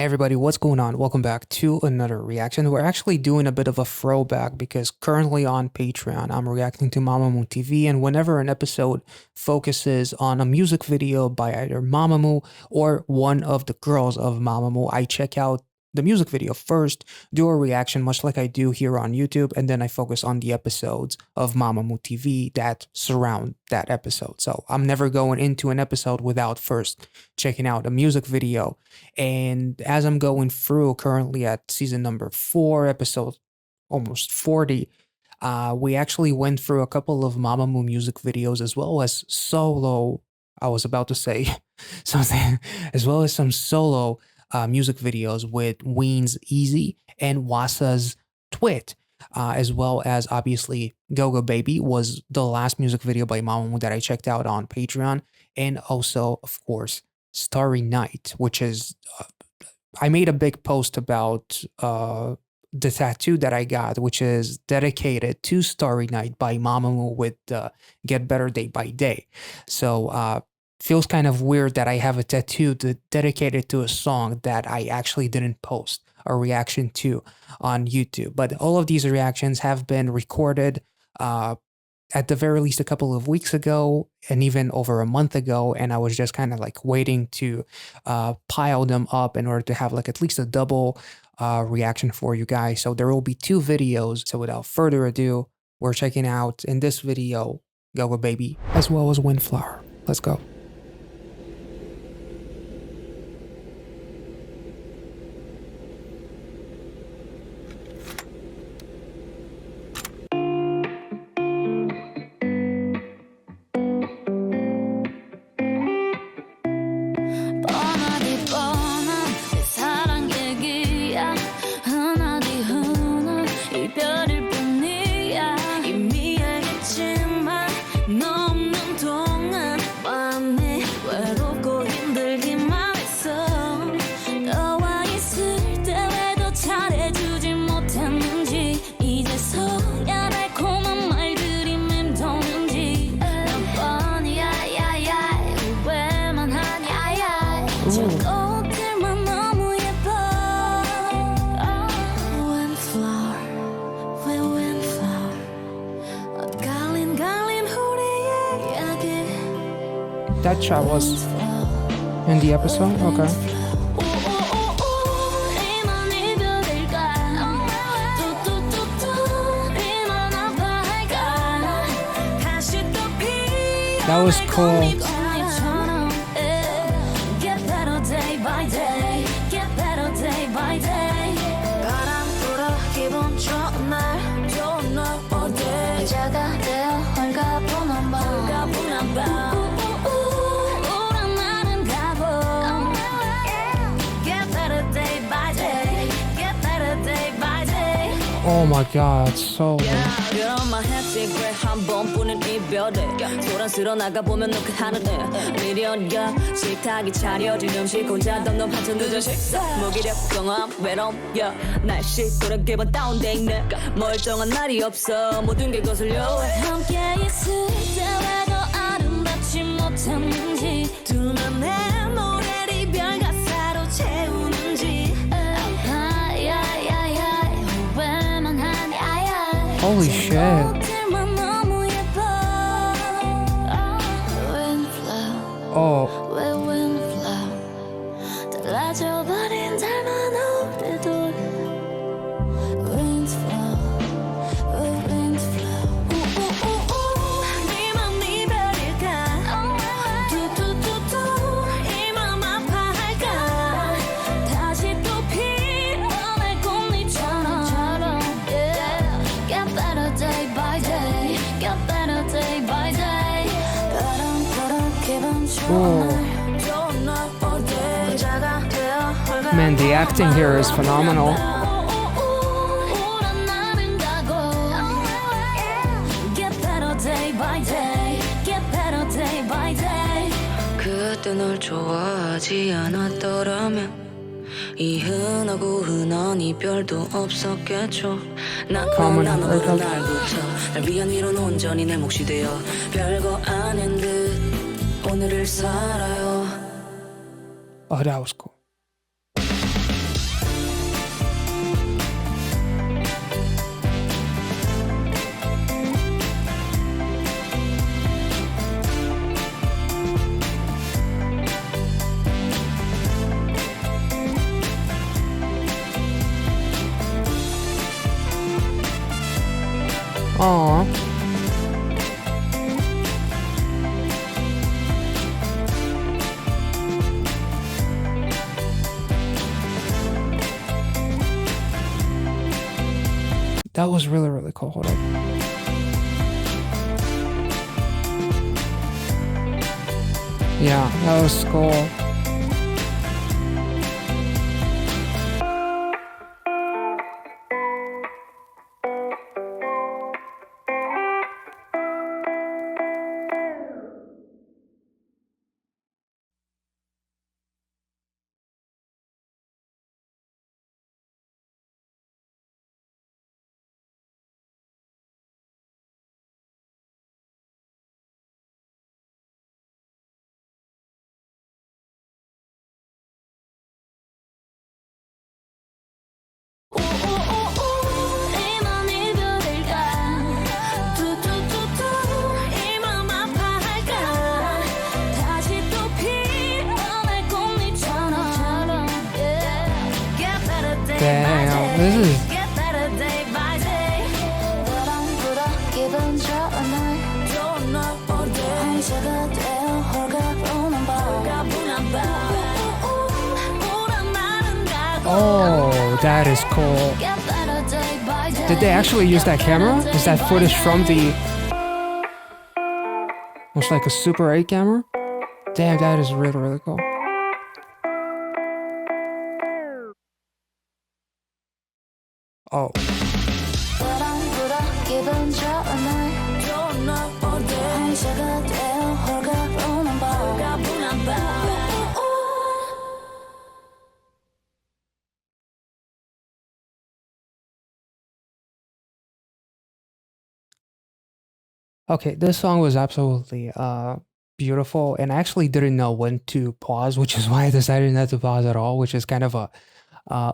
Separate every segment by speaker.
Speaker 1: Hey everybody, what's going on? Welcome back to another reaction. We're actually doing a bit of a throwback because currently on Patreon, I'm reacting to Mamamoo TV, and whenever an episode focuses on a music video by either Mamamoo or one of the girls of Mamamoo, I check out the music video first, do a reaction much like I do here on YouTube, and then I focus on the episodes of Mamamoo TV that surround that episode. So I'm never going into an episode without first checking out a music video. And as I'm going through currently at season number 4, episode almost 40, we actually went through a couple of Mamamoo music videos as well as solo. I was about to say something, as well as some solo music videos with Ween's Easy and Wasa's Twit, as well as obviously Gogobebe was the last music video by Mamamoo that I checked out on Patreon, and also, of course, Starry Night, which is, I made a big post about the tattoo that I got, which is dedicated to Starry Night by Mamamoo with Get Better Day by Day. So, feels kind of weird that I have a tattoo dedicated to a song that I actually didn't post a reaction to on YouTube. But all of these reactions have been recorded at the very least a couple of weeks ago and even over a month ago, and I was just kind of like waiting to pile them up in order to have like at least a double reaction for you guys. So there will be 2 videos. So without further ado, we're checking out in this video Gogobebe as well as Windflower. Let's go. That chat was in the episode? Okay. That was cool. Oh my god, so holy shit. Oh. Man, the acting here is phenomenal. Oh, that was cool. Aw. That was really, really cool. Hold on. Yeah, that was cool. Damn, this is oh, that is cool. Did they actually use that camera? Is that footage from the almost like a Super 8 camera? Damn, that is really, really cool. Oh. Okay, this song was absolutely beautiful, and I actually didn't know when to pause, which is why I decided not to pause at all, which is kind of a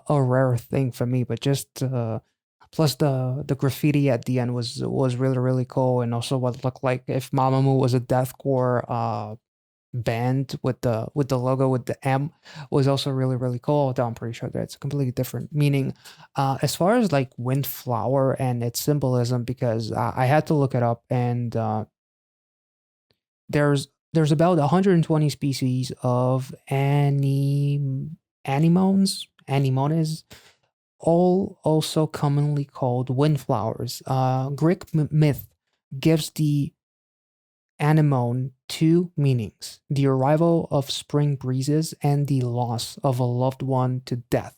Speaker 1: rare thing for me. But just plus the graffiti at the end was really, really cool, and also what looked like if Mamamoo was a deathcore band with the logo with the M was also really, really cool. Although I'm pretty sure that it's a completely different meaning. As far as like windflower and its symbolism, because I had to look it up, and there's about 120 species of anemones, all also commonly called windflowers. Greek myth gives the anemone two meanings: the arrival of spring breezes and the loss of a loved one to death,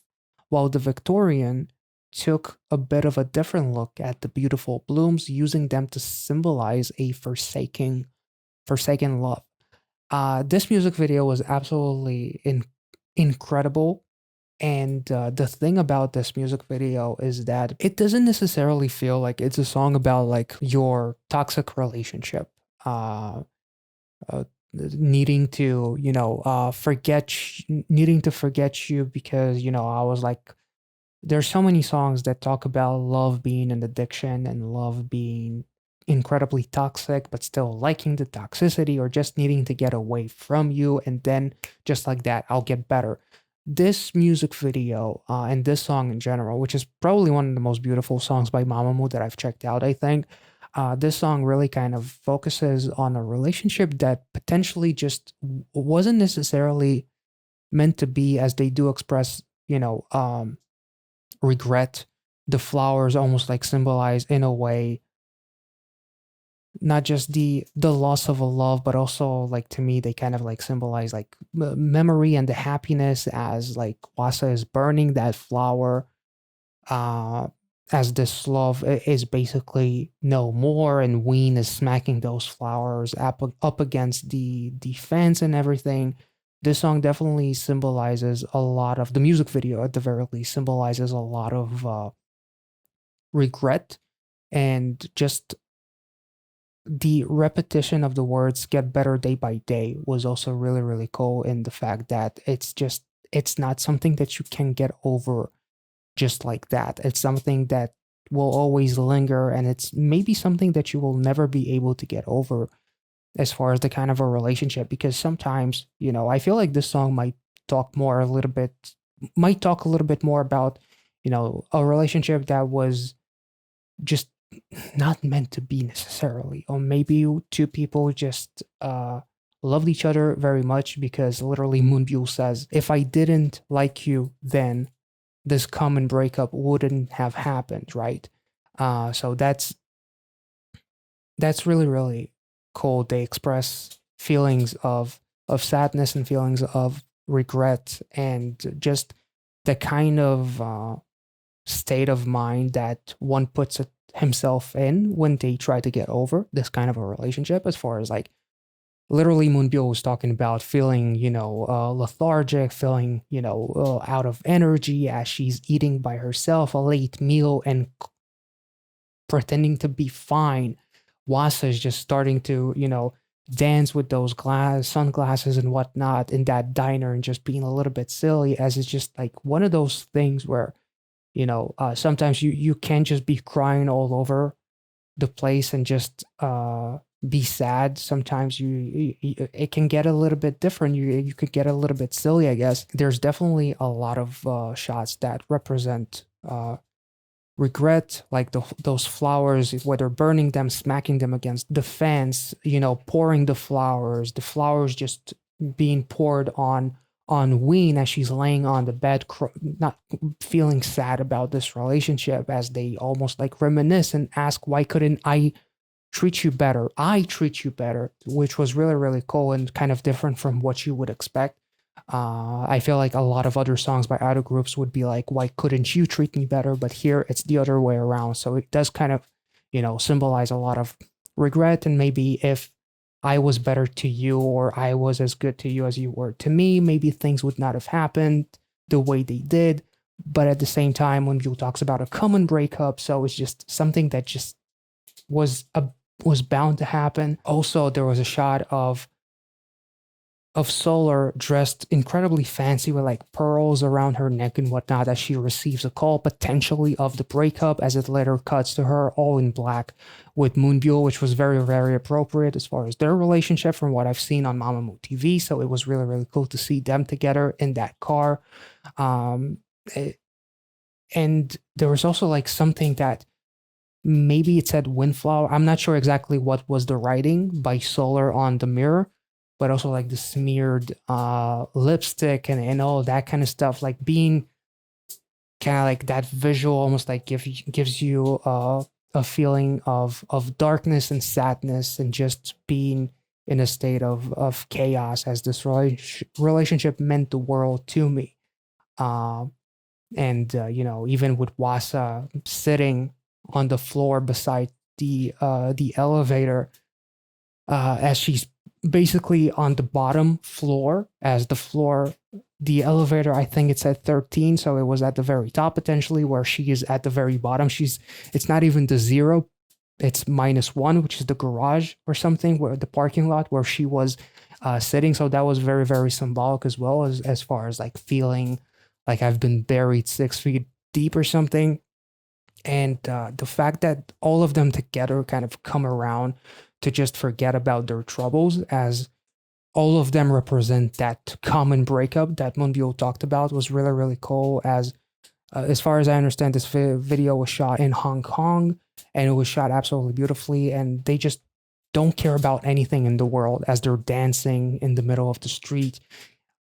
Speaker 1: while the Victorian took a bit of a different look at the beautiful blooms, using them to symbolize a forsaken love. This music video was absolutely incredible. And the thing about this music video is that it doesn't necessarily feel like it's a song about like your toxic relationship. Needing to needing to forget you because I was like, there's so many songs that talk about love being an addiction and love being incredibly toxic, but still liking the toxicity or just needing to get away from you. And then just like that, I'll get better. This music video and this song in general, which is probably one of the most beautiful songs by Mamamoo that I've checked out, I think. This song really kind of focuses on a relationship that potentially just wasn't necessarily meant to be, as they do express, regret. The flowers almost like symbolize in a way not just the loss of a love, but also like to me they kind of like symbolize like memory and the happiness as like Wasa is burning that flower, uh as this love is basically no more, and Ween is smacking those flowers up against the fence and everything. This song definitely symbolizes a lot of the music video, at the very least, symbolizes a lot of regret, and just the repetition of the words "get better day by day" was also really, really cool in the fact that it's not something that you can get over just like that. It's something that will always linger, and it's maybe something that you will never be able to get over as far as the kind of a relationship, because sometimes, I feel like this song might talk a little bit more about, a relationship that was just not meant to be necessarily, or maybe two people just loved each other very much, because literally Moonbyul says, if I didn't like you then, this common breakup wouldn't have happened, right? So that's really really cool. They express feelings of sadness and feelings of regret, and just the kind of state of mind that one puts himself in when they try to get over this kind of a relationship. As far as like, literally Moonbyul was talking about feeling, lethargic, feeling, out of energy as she's eating by herself a late meal and pretending to be fine. Wasa is just starting to, dance with those sunglasses and whatnot in that diner and just being a little bit silly, as it's just like one of those things where, sometimes you can't just be crying all over the place and just be sad. Sometimes it can get a little bit different. You could get a little bit silly, I guess. There's definitely a lot of shots that represent regret, like those flowers, whether burning them, smacking them against the fence, pouring the flowers just being poured on Ween as she's laying on the bed, not feeling sad about this relationship, as they almost like reminisce and ask, why couldn't I treat you better? I treat you better, which was really, really cool and kind of different from what you would expect. I feel like a lot of other songs by other groups would be like, why couldn't you treat me better? But here it's the other way around. So it does kind of, symbolize a lot of regret. And maybe if I was better to you, or I was as good to you as you were to me, maybe things would not have happened the way they did. But at the same time, when Yul talks about a common breakup, so it's just something that just was a was bound to happen. Also, there was a shot of Solar dressed incredibly fancy with like pearls around her neck and whatnot as she receives a call potentially of the breakup, as it later cuts to her all in black with Moonbyul, which was very, very appropriate as far as their relationship from what I've seen on Mamamoo TV. So it was really, really cool to see them together in that car. Um, it- and there was also like something that maybe it said Windflower. I'm not sure exactly what was the writing by Solar on the mirror, but also like the smeared lipstick and all that kind of stuff, like being kind of like that visual, almost like gives you a feeling of darkness and sadness and just being in a state of chaos, as this relationship meant the world to me. Um, and even with Wasa sitting on the floor beside the elevator, as she's basically on the bottom floor, as the elevator, I think it's at 13, so it was at the very top potentially, where she is at the very bottom. It's not even the zero, it's -1, which is the garage or something, where the parking lot where she was sitting. So that was very, very symbolic as well, as far as like feeling like I've been buried 6 feet deep or something. And the fact that all of them together kind of come around to just forget about their troubles, as all of them represent that common breakup that Moonbyul talked about, was really, really cool. As far as I understand, this video was shot in Hong Kong, and it was shot absolutely beautifully, and they just don't care about anything in the world as they're dancing in the middle of the street,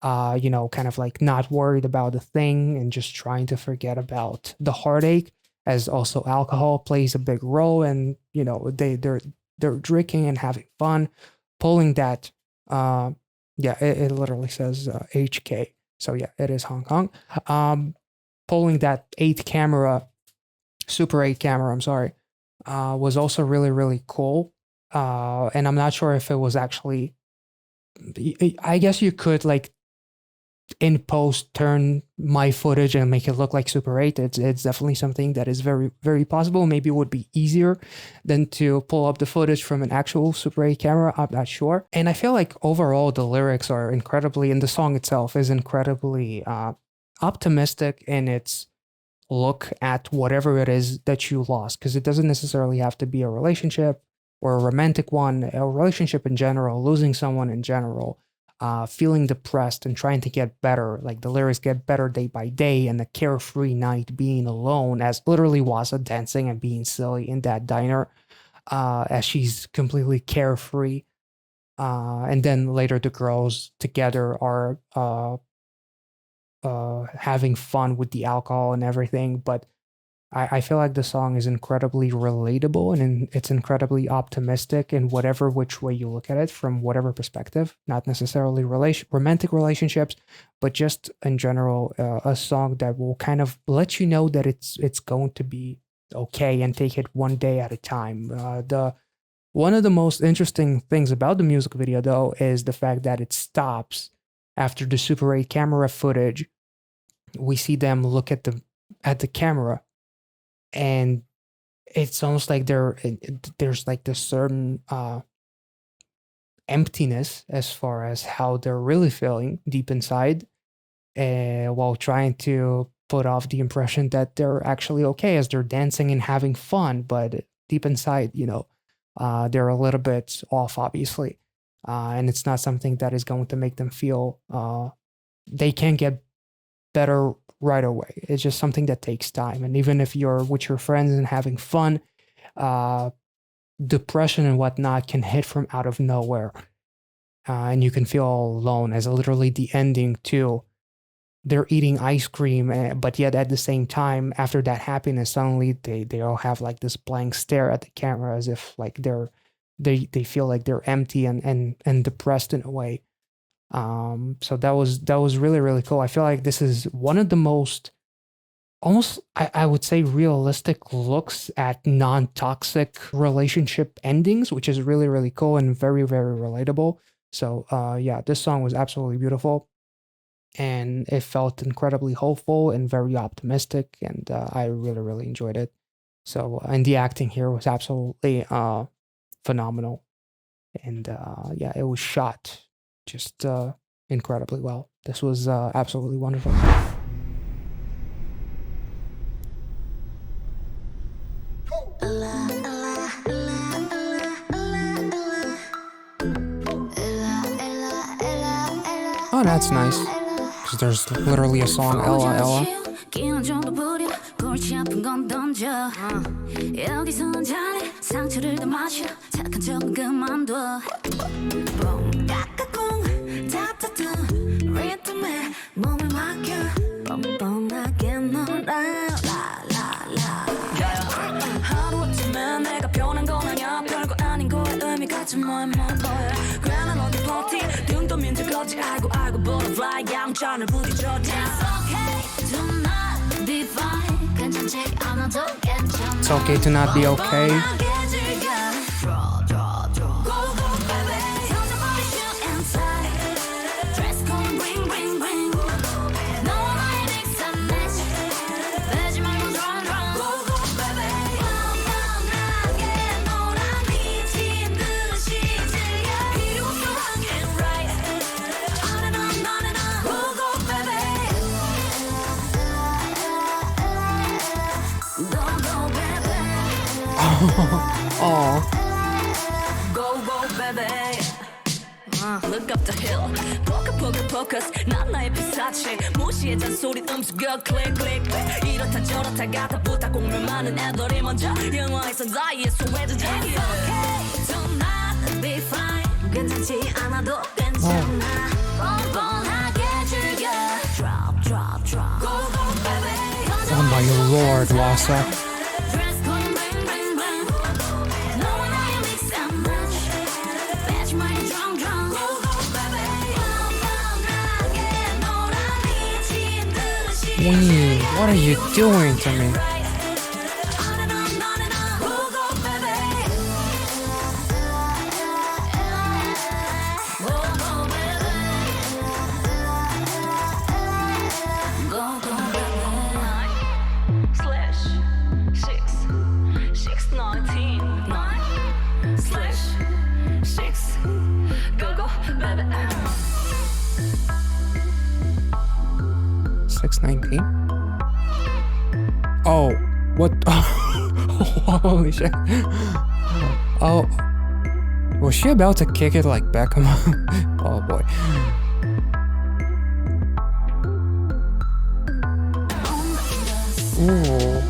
Speaker 1: kind of like not worried about a thing and just trying to forget about the heartache, as also alcohol plays a big role. And, they're drinking and having fun, pulling that, yeah, it literally says HK. So yeah, it is Hong Kong. Pulling that Super 8 camera, I'm sorry, was also really, really cool. And I'm not sure if it was actually, I guess you could like in post turn my footage and make it look like Super 8. It's definitely something that is very, very possible. Maybe it would be easier than to pull up the footage from an actual Super 8 camera. I'm not sure. And I feel like overall the lyrics are incredibly, and the song itself is incredibly optimistic in its look at whatever it is that you lost, because it doesn't necessarily have to be a relationship or a romantic one, a relationship in general, losing someone in general. feeling depressed and trying to get better. Like the lyrics get better day by day, and the carefree night being alone, as literally Wasa dancing and being silly in that diner, as she's completely carefree. And then later the girls together are having fun with the alcohol and everything. But I feel like the song is incredibly relatable, and it's incredibly optimistic in whatever which way you look at it, from whatever perspective. Not necessarily romantic relationships, but just in general, a song that will kind of let you know that it's going to be okay, and take it one day at a time. The One of the most interesting things about the music video, though, is the fact that it stops after the Super 8 camera footage. We see them look at the camera, and it's almost like there's like this certain emptiness as far as how they're really feeling deep inside, while trying to put off the impression that they're actually okay as they're dancing and having fun, but deep inside, they're a little bit off, obviously, and it's not something that is going to make them feel they can get better right away. It's just something that takes time. And even if you're with your friends and having fun, depression and whatnot can hit from out of nowhere. And you can feel all alone, as literally the ending too. They're eating ice cream, but yet at the same time, after that happiness, suddenly they all have like this blank stare at the camera, as if like they feel like they're empty and depressed in a way. So that was really, really cool. I feel like this is one of the most, almost, I would say, realistic looks at non-toxic relationship endings, which is really, really cool and very, very relatable. So yeah, this song was absolutely beautiful, and it felt incredibly hopeful and very optimistic, and I really, really enjoyed it. So, and the acting here was absolutely phenomenal, and yeah, it was shot just incredibly well. This was absolutely wonderful. Oh, that's nice. Because there's literally a song, Ella Ella. It's okay to not be okay. Oh. Look up the hill. Focus. 난 나의 피사체. 무시의 잔소리 음수겨 click. 이렇다 저렇다 가다 부탁 공면 많은 애들이 먼저 영화에선 나의 소외주자. It's okay to not be fine. 괜찮지 않아도 괜찮아. 뻔뻔하게 즐겨. Drop. Go baby. Oh my lord, Wasa. Wayne, what are you doing to me? Oh, what? Holy shit. Oh, Was she about to kick it like Beckham? Oh boy. Ooh.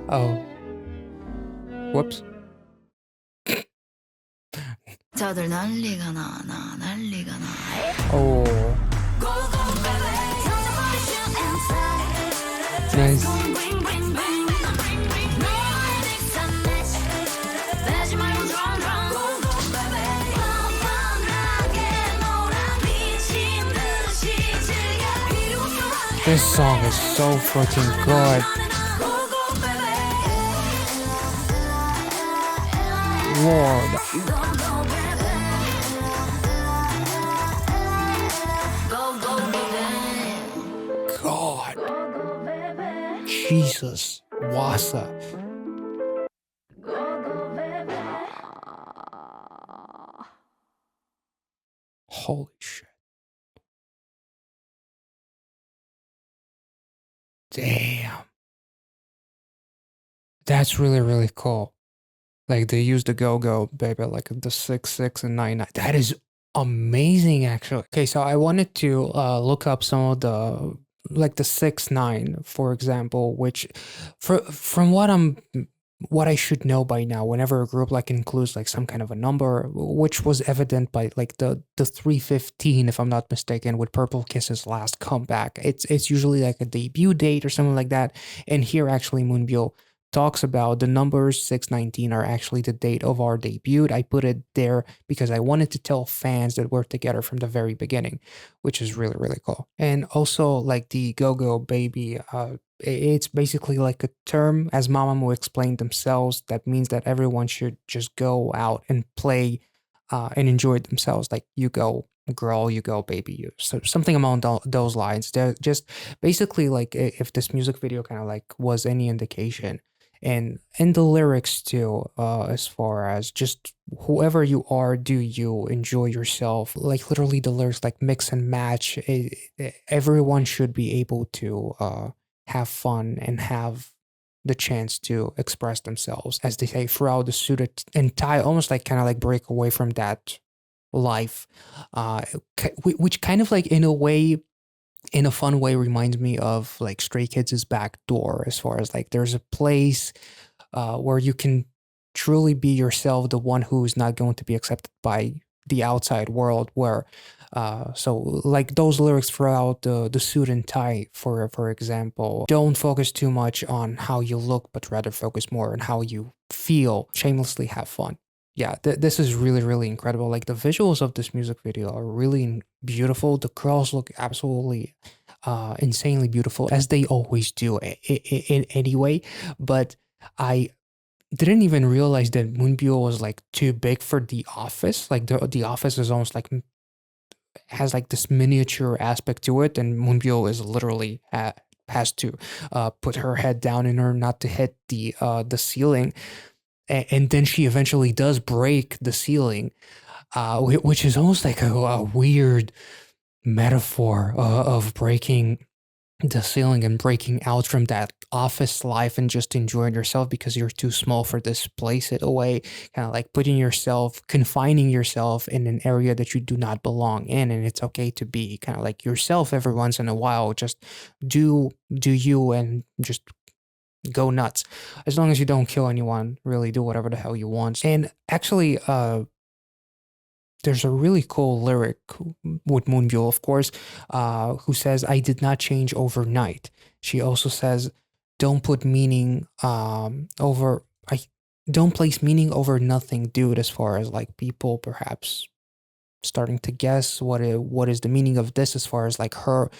Speaker 1: Oh. Whoops.
Speaker 2: 다들 난리가 나 난리가 나.
Speaker 1: Oh. Nice. This song is so freaking good. Lord. God. Jesus. Wasa. Holy shit. Damn. That's really, really cool. Like they use the Gogobebe, like the 6/6 and 9/9. That is amazing, actually. Okay, so I wanted to look up some of the like the 6/9, for example, which from what I should know by now, whenever a group like includes like some kind of a number, which was evident by like the 315, if I'm not mistaken, with Purple Kiss's last comeback. It's usually like a debut date or something like that. And here actually Moonbyul talks about the numbers 619 are actually the date of our debut. I put it there because I wanted to tell fans that we're together from the very beginning, which is really, really cool. And also like the Gogobebe, it's basically like a term, as Mamamoo explained themselves, that means that everyone should just go out and play and enjoy themselves. Like you go girl, you go baby, you. So something along those lines. They're just basically like if this music video kind of like was any indication, and the lyrics too, as far as just whoever you are, do you enjoy yourself? Like literally the lyrics like mix and match. Everyone should be able to have fun and have the chance to express themselves, as they say, throughout the suit entire, almost like kind of like break away from that life, which kind of like in a way, in a fun way, reminds me of like Stray Kids' Back Door, as far as like there's a place where you can truly be yourself, the one who's not going to be accepted by the outside world. Where so like those lyrics throughout the suit and tie, for example, don't focus too much on how you look, but rather focus more on how you feel. Shamelessly have fun. Yeah, this is really, really incredible. Like the visuals of this music video are really beautiful. The girls look absolutely insanely beautiful, as they always do in anyway. But I didn't even realize that Moonbyul was like too big for The Office. Like the Office is almost like has like this miniature aspect to it, and Moonbyul is literally has to put her head down in order not to hit the ceiling, and then she eventually does break the ceiling, which is almost like a weird metaphor of breaking the ceiling and breaking out from that office life and just enjoying yourself because you're too small for this place in a way, kind of like putting yourself, confining yourself in an area that you do not belong in. And it's okay to be kind of like yourself every once in a while. Just do you and just go nuts. As long as you don't kill anyone, really do whatever the hell you want. And actually, there's a really cool lyric with Moonbyul, of course, who says, "I did not change overnight." She also says, "Don't put meaning over. I don't place meaning over nothing, dude." As far as like people perhaps starting to guess what is the meaning of this, as far as like her,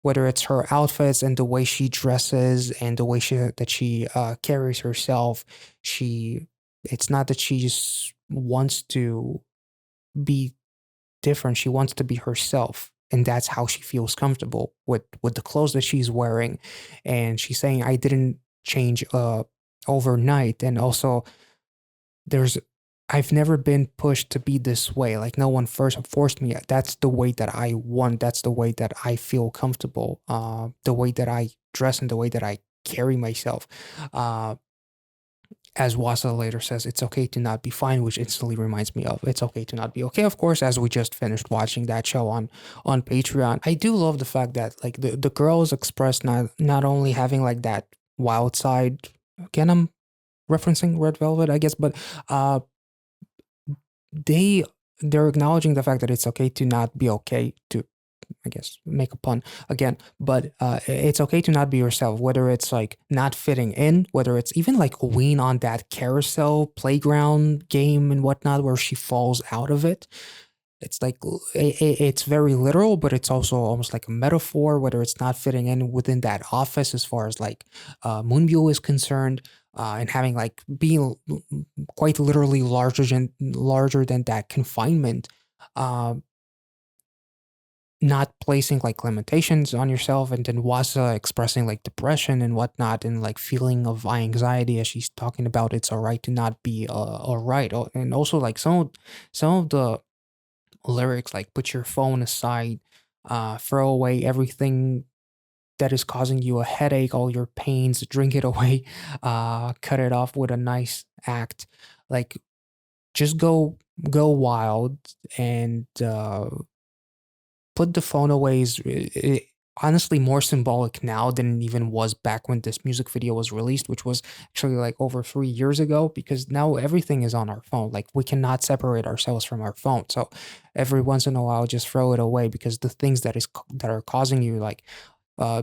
Speaker 1: whether it's her outfits and the way she dresses and the way she carries herself. It's not that she just wants to be different. She wants to be herself, and that's how she feels comfortable with the clothes that she's wearing. And she's saying, I didn't change overnight. And also, there's I've never been pushed to be this way. Like no one first forced me. That's the way that I want. That's the way that I feel comfortable. The way that I dress and the way that I carry myself. Uh, as Wasa later says, it's okay to not be fine, which instantly reminds me of it's okay to not be okay. Of course, as we just finished watching that show on Patreon, I do love the fact that like the girls express not only having like that wild side. Again, I'm referencing Red Velvet, I guess, but uh, they they're acknowledging the fact that it's okay to not be okay, to I guess make a pun again, but it's okay to not be yourself, whether it's like not fitting in, whether it's even like wean on that carousel playground game and whatnot where she falls out of it. It's like it's very literal, but it's also almost like a metaphor, whether it's not fitting in within that office as far as like Moonbyul is concerned, and having like being quite literally larger than that confinement. Uh, Not placing like limitations on yourself, and then Wasa expressing like depression and whatnot, and like feeling of anxiety as she's talking about it's all right to not be all right. And also like some of the lyrics, like put your phone aside, throw away everything that is causing you a headache, all your pains, drink it away, cut it off with a nice act. Like just go wild and put the phone away is honestly more symbolic now than it even was back when this music video was released, which was actually like over 3 years ago, because now everything is on our phone. Like we cannot separate ourselves from our phone. So every once in a while, just throw it away, because the things that are causing you like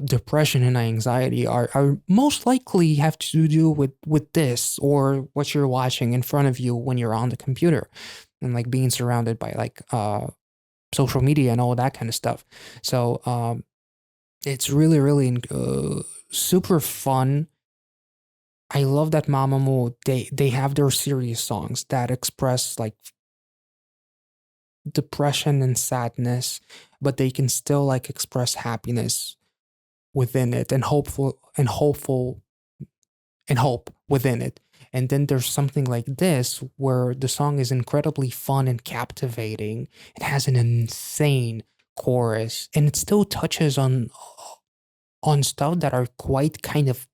Speaker 1: depression and anxiety are most likely have to do with this or what you're watching in front of you when you're on the computer, and like being surrounded by like social media and all that kind of stuff. So it's really, really super fun. I love that Mamamoo, they have their serious songs that express like depression and sadness, but they can still like express happiness within it, and hopeful and hope within it. And then there's something like this where the song is incredibly fun and captivating. It has an insane chorus, and it still touches on stuff that are quite kind of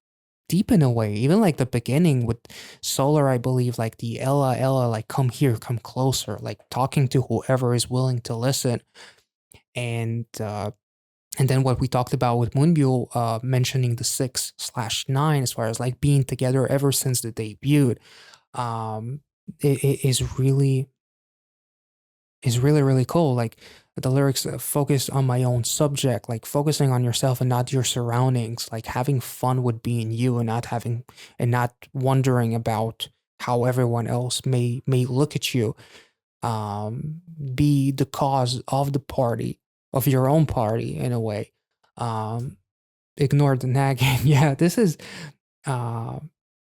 Speaker 1: deep in a way. Even like the beginning with Solar, I believe, like the Ella Ella, like come here, come closer, like talking to whoever is willing to listen. And then what we talked about with Moonbyul, mentioning the 6/9 as far as like being together ever since the debut, um, it is really, really cool. Like the lyrics focus on my own subject, like focusing on yourself and not your surroundings, like having fun with being you, and not wondering about how everyone else may look at you. Be the cause of the party, of your own party in a way. Um, Ignore the nagging. Yeah, uh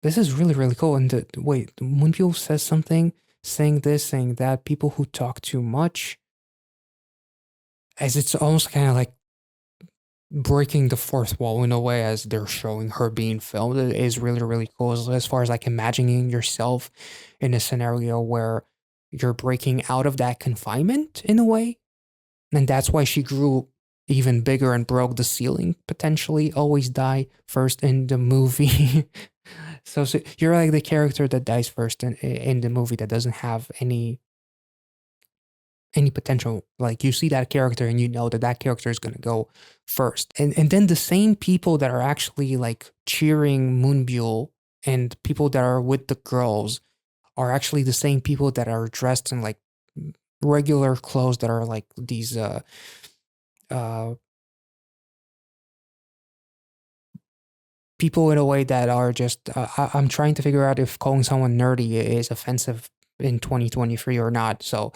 Speaker 1: this is really, really cool. And wait, Moonbyul says something, saying this, saying that, people who talk too much, as it's almost kind of like breaking the fourth wall in a way as they're showing her being filmed. It is really, really cool as far as like imagining yourself in a scenario where you're breaking out of that confinement in a way. And that's why she grew even bigger and broke the ceiling, potentially. Always die first in the movie. So you're like the character that dies first in the movie, that doesn't have any potential. Like you see that character and you know that that character is going to go first. And then the same people that are actually like cheering Moonbyul, and people that are with the girls, are actually the same people that are dressed in like regular clothes, that are like these uh people in a way that are just I'm trying to figure out if calling someone nerdy is offensive in 2023 or not. So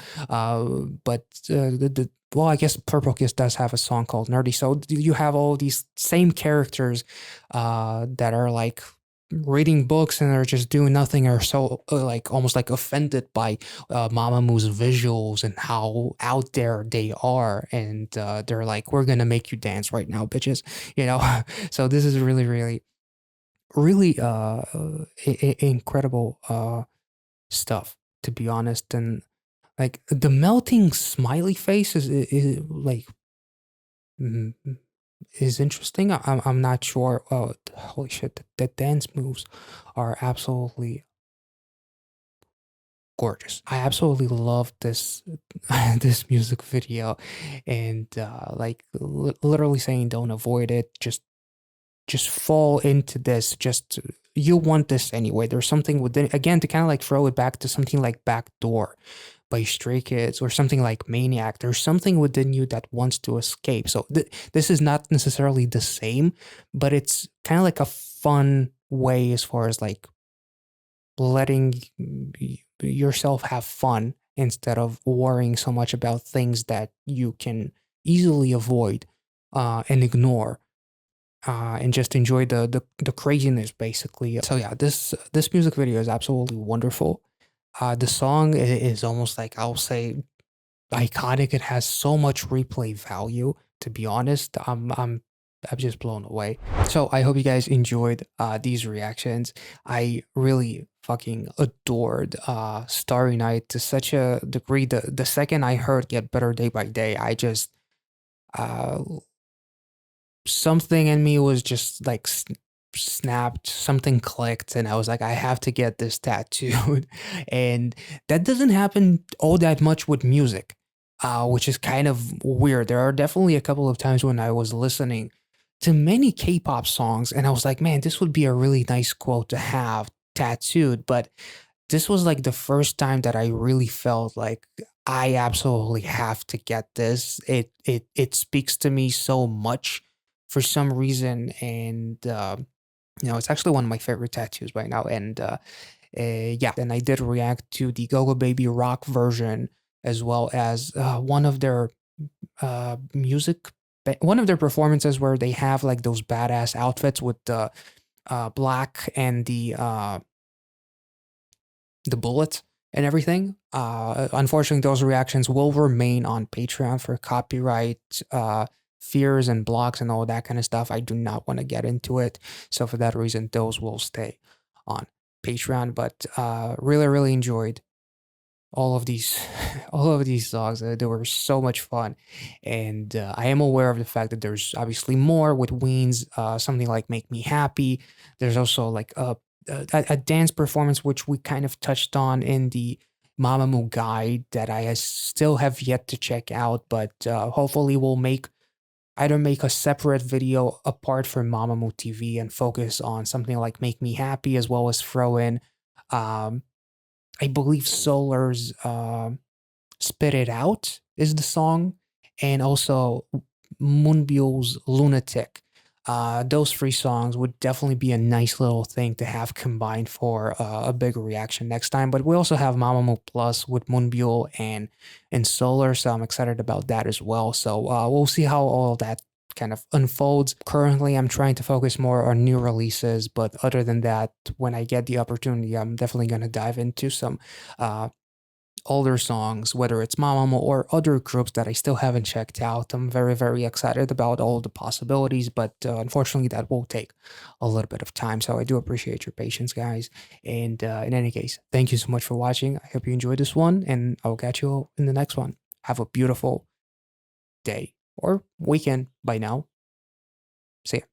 Speaker 1: but the well, I guess Purple Kiss does have a song called Nerdy. So you have all these same characters that are like reading books and are just doing nothing, or so like almost like offended by Mamamoo's visuals and how out there they are, and they're like, we're gonna make you dance right now, bitches, you know. So this is really, really really incredible stuff, to be honest. And like the melting smiley face is like mm, is interesting. I'm not sure. Oh, holy shit! The dance moves are absolutely gorgeous. I absolutely love this this music video, and like literally saying, "Don't avoid it. Just fall into this. Just you want this anyway." There's something within again to kind of like throw it back to something like Backdoor by Stray Kids or something like Maniac. There's something within you that wants to escape. So this is not necessarily the same, but it's kind of like a fun way as far as like letting yourself have fun instead of worrying so much about things that you can easily avoid and ignore and just enjoy the craziness basically. So yeah, this music video is absolutely wonderful. The song is almost like I'll say iconic. It has so much replay value. To be honest, I'm just blown away. So I hope you guys enjoyed these reactions. I really fucking adored Starry Night to such a degree. The second I heard Get Better Day by Day, I just uh something in me was just like snapped, something clicked, and I was like, I have to get this tattooed. And that doesn't happen all that much with music, which is kind of weird. There are definitely a couple of times when I was listening to many K-pop songs, and I was like, man, this would be a really nice quote to have tattooed. But this was like the first time that I really felt like I absolutely have to get this. It speaks to me so much for some reason, and it's actually one of my favorite tattoos right now. And yeah, and I did react to the Gogobebe rock version as well as one of their one of their performances where they have like those badass outfits with the black and the bullet and everything. Unfortunately, those reactions will remain on Patreon for copyright fears and blocks and all that kind of stuff. I do not want to get into it. So for that reason, those will stay on Patreon. But really, really enjoyed all of these all of these songs. They were so much fun, and I am aware of the fact that there's obviously more with Ween's something like Make Me Happy. There's also like a dance performance which we kind of touched on in the Mamamoo guide that I still have yet to check out, but hopefully we'll either make a separate video apart from Mamamoo TV and focus on something like Make Me Happy, as well as throw in um I believe Solar's Spit It Out is the song, and also Moonbyul's Lunatic. Those three songs would definitely be a nice little thing to have combined for a bigger reaction next time. But we also have Mamamoo Plus with Moonbyul and Solar, so I'm excited about that as well. So we'll see how all that kind of unfolds. Currently, I'm trying to focus more on new releases, but other than that, when I get the opportunity, I'm definitely going to dive into some uh, older songs, whether it's Mamamoo or other groups that I still haven't checked out. I'm very, very excited about all the possibilities, but unfortunately, that will take a little bit of time. So I do appreciate your patience, guys. And in any case, thank you so much for watching. I hope you enjoyed this one, and I'll catch you all in the next one. Have a beautiful day or weekend by now. See ya.